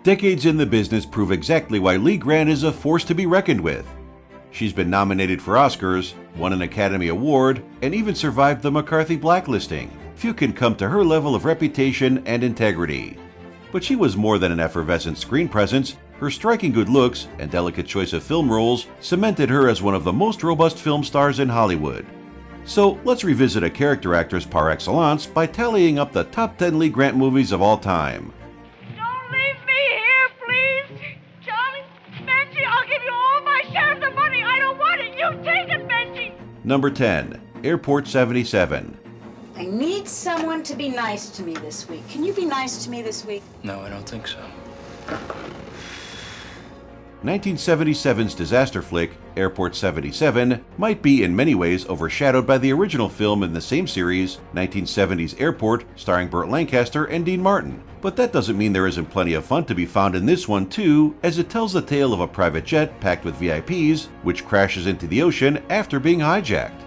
Decades in the business prove exactly why Lee Grant is a force to be reckoned with. She's been nominated for Oscars, won an Academy Award, and even survived the McCarthy blacklisting. Few can come to her level of reputation and integrity. But she was more than an effervescent screen presence. Her striking good looks and delicate choice of film roles cemented her as one of the most robust film stars in Hollywood. So let's revisit a character actress par excellence by tallying up the top 10 Lee Grant movies of all time. Don't leave me here, please! Charlie, Benji, I'll give you all my share of the money! I don't want it! You take it, Benji! Number 10. Airport 77. I need someone to be nice to me this week. Can you be nice to me this week? No, I don't think so. 1977's disaster flick, Airport 77, might be in many ways overshadowed by the original film in the same series, 1970's Airport, starring Burt Lancaster and Dean Martin. But that doesn't mean there isn't plenty of fun to be found in this one too, as it tells the tale of a private jet packed with VIPs, which crashes into the ocean after being hijacked.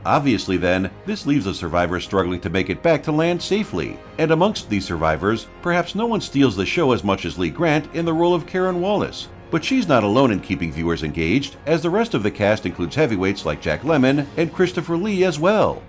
Obviously then, this leaves the survivors struggling to make it back to land safely. And amongst these survivors, perhaps no one steals the show as much as Lee Grant in the role of Karen Wallace. But she's not alone in keeping viewers engaged, as the rest of the cast includes heavyweights like Jack Lemmon and Christopher Lee as well.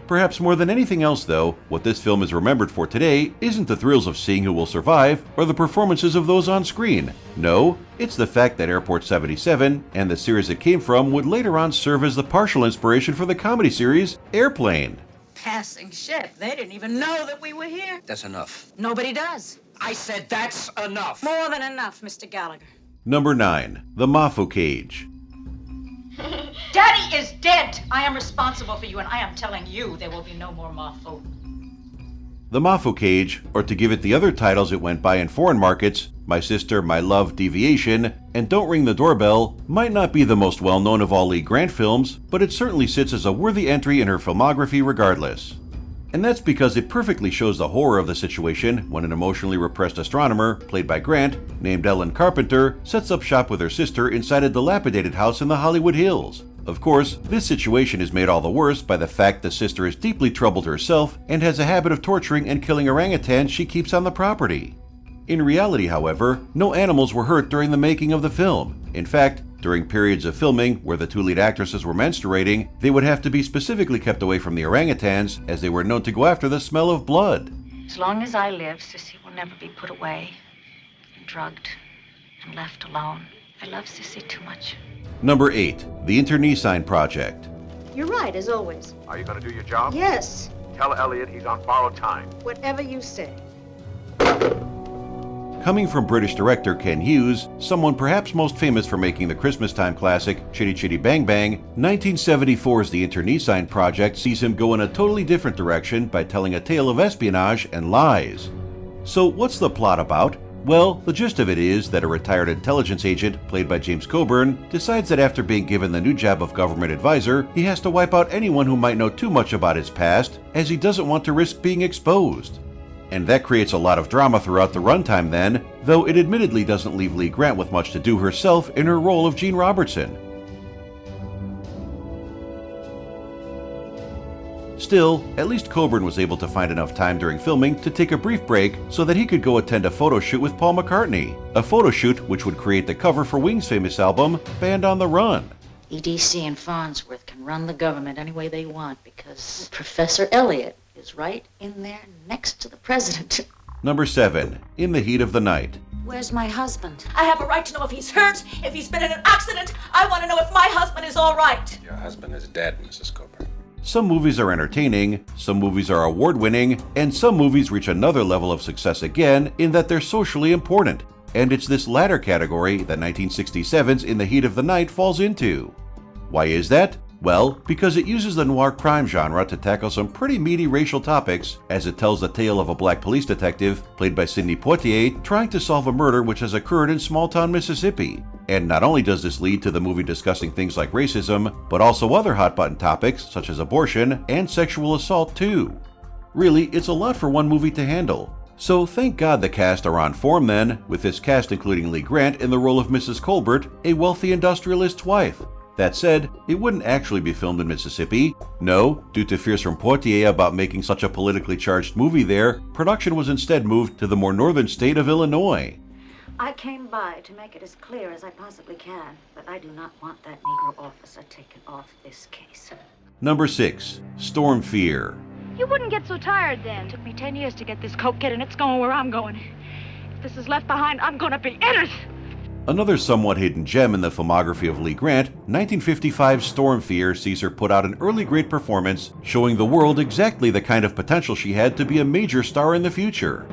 Perhaps more than anything else though, what this film is remembered for today isn't the thrills of seeing who will survive or the performances of those on screen. No, it's the fact that Airport 77 and the series it came from would later on serve as the partial inspiration for the comedy series Airplane. Passing ship. They didn't even know that we were here. That's enough. Nobody does. I said that's enough. More than enough, Mr. Gallagher. Number 9. The Mafu Cage. Daddy is dead. I am responsible for you, and I am telling you there will be no more Mafu. The Mafu Cage, or to give it the other titles it went by in foreign markets, My Sister, My Love, Deviation, and Don't Ring the Doorbell, might not be the most well-known of all Lee Grant films, but it certainly sits as a worthy entry in her filmography regardless. And that's because it perfectly shows the horror of the situation when an emotionally repressed astronomer, played by Grant, named Ellen Carpenter, sets up shop with her sister inside a dilapidated house in the Hollywood Hills. Of course, this situation is made all the worse by the fact the sister is deeply troubled herself and has a habit of torturing and killing orangutans she keeps on the property. In reality, however, no animals were hurt during the making of the film. In fact, during periods of filming where the two lead actresses were menstruating, they would have to be specifically kept away from the orangutans as they were known to go after the smell of blood. As long as I live, Sissy will never be put away, and drugged, and left alone. I love Sissy too much. Number 8. The Internecine Project. You're right, as always. Are you going to do your job? Yes, Tell Elliot he's on borrowed time. whatever you say. Coming from British director Ken Hughes, someone perhaps most famous for making the Christmas-time classic Chitty Chitty Bang Bang, 1974's The Internecine Project sees him go in a totally different direction by telling a tale of espionage and lies. So what's the plot about? Well, the gist of it is that a retired intelligence agent, played by James Coburn, decides that after being given the new job of government advisor, he has to wipe out anyone who might know too much about his past, as he doesn't want to risk being exposed. And that creates a lot of drama throughout the runtime then, though it admittedly doesn't leave Lee Grant with much to do herself in her role of Jean Robertson. Still, at least Coburn was able to find enough time during filming to take a brief break so that he could go attend a photo shoot with Paul McCartney, a photo shoot which would create the cover for Wings' famous album, Band on the Run. EDC and Farnsworth can run the government any way they want because Professor Elliot is right in there next to the president. Number 7. In the Heat of the Night. Where's my husband? I have a right to know if he's hurt, if he's been in an accident. I want to know if my husband is all right. Your husband is dead, Mrs. Coburn. Some movies are entertaining, some movies are award-winning, and some movies reach another level of success again in that they're socially important. And it's this latter category that 1967's In the Heat of the Night falls into. Why is that? Well, because it uses the noir crime genre to tackle some pretty meaty racial topics, as it tells the tale of a black police detective, played by Sidney Poitier, trying to solve a murder which has occurred in small-town Mississippi. And not only does this lead to the movie discussing things like racism, but also other hot-button topics such as abortion and sexual assault too. Really, it's a lot for one movie to handle. So thank God the cast are on form then, with this cast including Lee Grant in the role of Mrs. Colbert, a wealthy industrialist's wife. That said, it wouldn't actually be filmed in Mississippi. No, due to fears from Poitier about making such a politically charged movie there, production was instead moved to the more northern state of Illinois. I came by to make it as clear as I possibly can, but I do not want that Negro officer taken off this case. Number 6. Storm Fear. You wouldn't get so tired then. It took me 10 years to get this coke kid, and it's going where I'm going. If this is left behind, I'm gonna be in it! Another somewhat hidden gem in the filmography of Lee Grant, 1955's Storm Fear sees her put out an early great performance, showing the world exactly the kind of potential she had to be a major star in the future.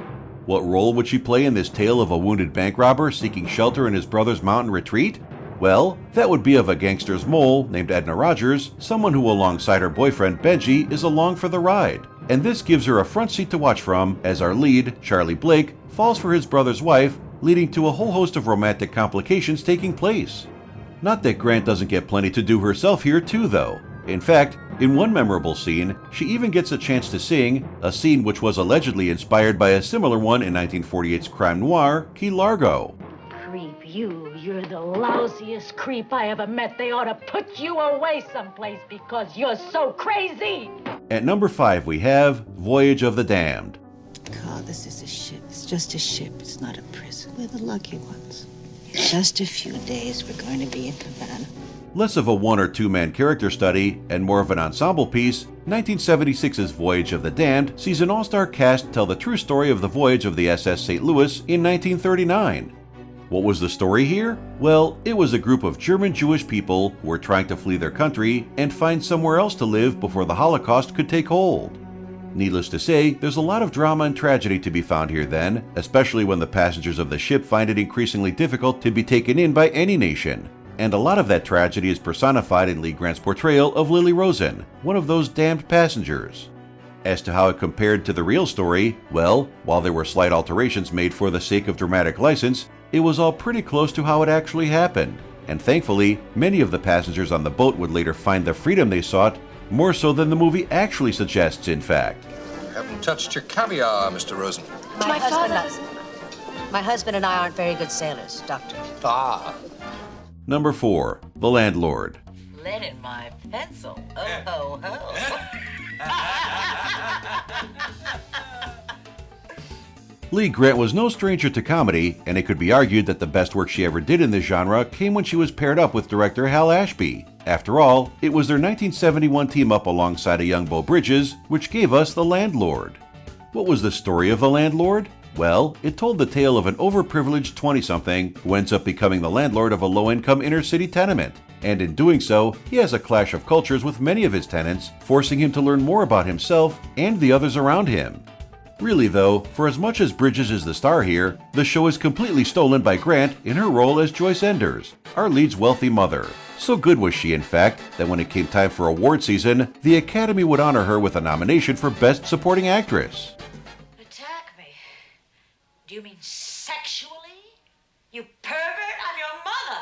What role would she play in this tale of a wounded bank robber seeking shelter in his brother's mountain retreat? Well, that would be of a gangster's mole named Edna Rogers, someone who alongside her boyfriend Benji is along for the ride. And this gives her a front seat to watch from as our lead, Charlie Blake, falls for his brother's wife, leading to a whole host of romantic complications taking place. Not that Grant doesn't get plenty to do herself here too though. In fact, in one memorable scene, she even gets a chance to sing, a scene which was allegedly inspired by a similar one in 1948's crime noir, Key Largo. Creep, you're the lousiest creep I ever met. They ought to put you away someplace because you're so crazy. At number 5 we have Voyage of the Damned. Carl, this is a ship. It's just a ship. It's not a prison. We're the lucky ones. In just a few days, we're going to be in Havana. Less of a one or two man character study and more of an ensemble piece, 1976's Voyage of the Damned sees an all-star cast tell the true story of the voyage of the SS St. Louis in 1939. What was the story here? Well, it was a group of German Jewish people who were trying to flee their country and find somewhere else to live before the Holocaust could take hold. Needless to say, there's a lot of drama and tragedy to be found here then, especially when the passengers of the ship find it increasingly difficult to be taken in by any nation. And a lot of that tragedy is personified in Lee Grant's portrayal of Lily Rosen, one of those damned passengers. As to how it compared to the real story, well, while there were slight alterations made for the sake of dramatic license, it was all pretty close to how it actually happened. And thankfully, many of the passengers on the boat would later find the freedom they sought, more so than the movie actually suggests, in fact. Haven't touched your caviar, Mr. Rosen. My husband and I aren't very good sailors, Doctor. Ah. Number 4. The Landlord. Lead in my pencil. Oh, ho, ho. Lee Grant was no stranger to comedy, and it could be argued that the best work she ever did in this genre came when she was paired up with director Hal Ashby. After all, it was their 1971 team-up alongside a young Beau Bridges, which gave us The Landlord. What was the story of The Landlord? Well, it told the tale of an overprivileged 20-something who ends up becoming the landlord of a low-income inner-city tenement. And in doing so, he has a clash of cultures with many of his tenants, forcing him to learn more about himself and the others around him. Really though, for as much as Bridges is the star here, the show is completely stolen by Grant in her role as Joyce Enders, our lead's wealthy mother. So good was she, in fact, that when it came time for award season, the Academy would honor her with a nomination for Best Supporting Actress. Attack me? Do you mean sexually? You pervert, I'm your mother!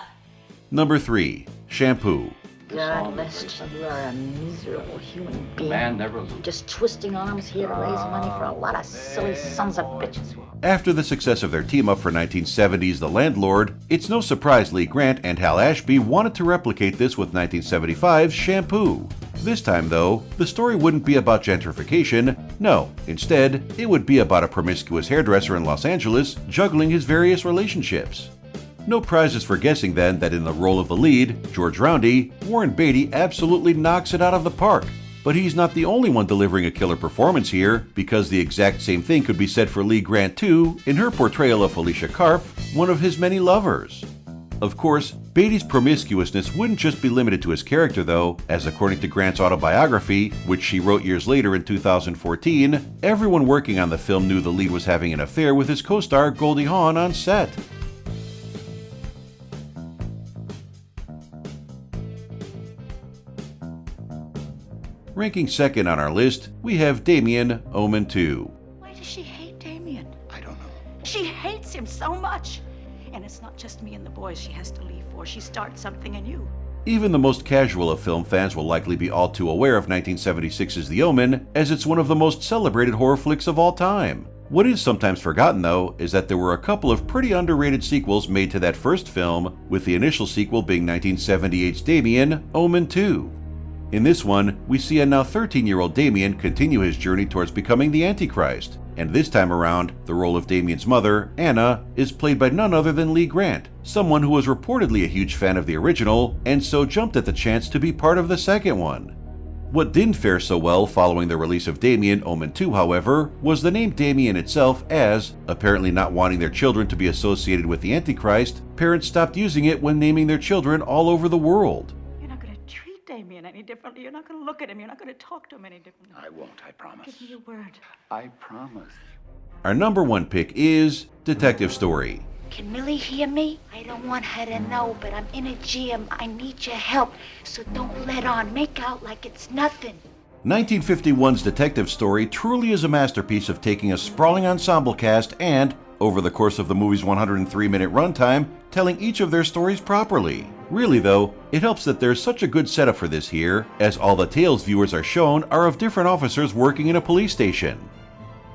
Number 3. Shampoo. God, Lester, you are a miserable human being. Man never loses. Just twisting arms here to raise money for a lot of silly sons of bitches. After the success of their team-up for 1970's The Landlord, it's no surprise Lee Grant and Hal Ashby wanted to replicate this with 1975's Shampoo. This time, though, the story wouldn't be about gentrification. No, instead, it would be about a promiscuous hairdresser in Los Angeles juggling his various relationships. No prizes for guessing then that in the role of the lead, George Roundy, Warren Beatty absolutely knocks it out of the park. But he's not the only one delivering a killer performance here, because the exact same thing could be said for Lee Grant too, in her portrayal of Felicia Karpf, one of his many lovers. Of course, Beatty's promiscuousness wouldn't just be limited to his character though, as according to Grant's autobiography, which she wrote years later in 2014, everyone working on the film knew the lead was having an affair with his co-star Goldie Hawn on set. Ranking second on our list, we have Damien, Omen 2. Why does she hate Damien? I don't know. She hates him so much. And it's not just me and the boys she has to leave for. She starts something anew. Even the most casual of film fans will likely be all too aware of 1976's The Omen, as it's one of the most celebrated horror flicks of all time. What is sometimes forgotten though, is that there were a couple of pretty underrated sequels made to that first film, with the initial sequel being 1978's Damien, Omen 2. In this one, we see a now 13-year-old Damien continue his journey towards becoming the Antichrist, And this time around, the role of Damien's mother, Anna, is played by none other than Lee Grant, someone who was reportedly a huge fan of the original and so jumped at the chance to be part of the second one. What didn't fare so well following the release of Damien Omen 2, however, was the name Damien itself, as, apparently not wanting their children to be associated with the Antichrist, parents stopped using it when naming their children all over the world. You're not going to treat Damien any differently. You're not going to look at him. You're not going to talk to him any differently. I won't, I promise. Give me your word. I promise. Our number one pick is Detective Story. Can Millie hear me? I don't want her to know, but I'm in a jam. I need your help, so don't let on. Make out like it's nothing. 1951's Detective Story truly is a masterpiece of taking a sprawling ensemble cast and, over the course of the movie's 103-minute runtime, telling each of their stories properly. Really though, it helps that there's such a good setup for this here, as all the tales viewers are shown are of different officers working in a police station.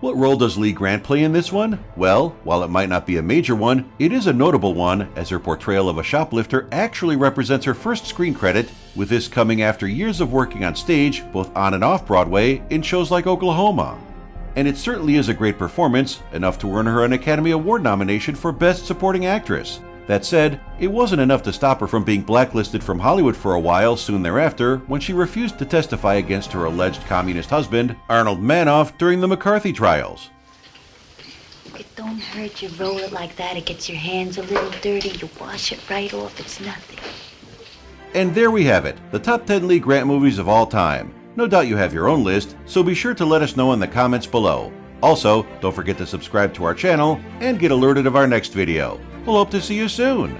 What role does Lee Grant play in this one? Well, while it might not be a major one, it is a notable one, as her portrayal of a shoplifter actually represents her first screen credit, with this coming after years of working on stage, both on and off Broadway, in shows like Oklahoma. And it certainly is a great performance, enough to earn her an Academy Award nomination for Best Supporting Actress. That said, it wasn't enough to stop her from being blacklisted from Hollywood for a while soon thereafter when she refused to testify against her alleged communist husband, Arnold Manoff, during the McCarthy trials. It don't hurt. You roll it like that. It gets your hands a little dirty. You wash it right off. It's nothing. And there we have it, the top 10 Lee Grant movies of all time. No doubt you have your own list, so be sure to let us know in the comments below. Also, don't forget to subscribe to our channel and get alerted of our next video. We'll hope to see you soon.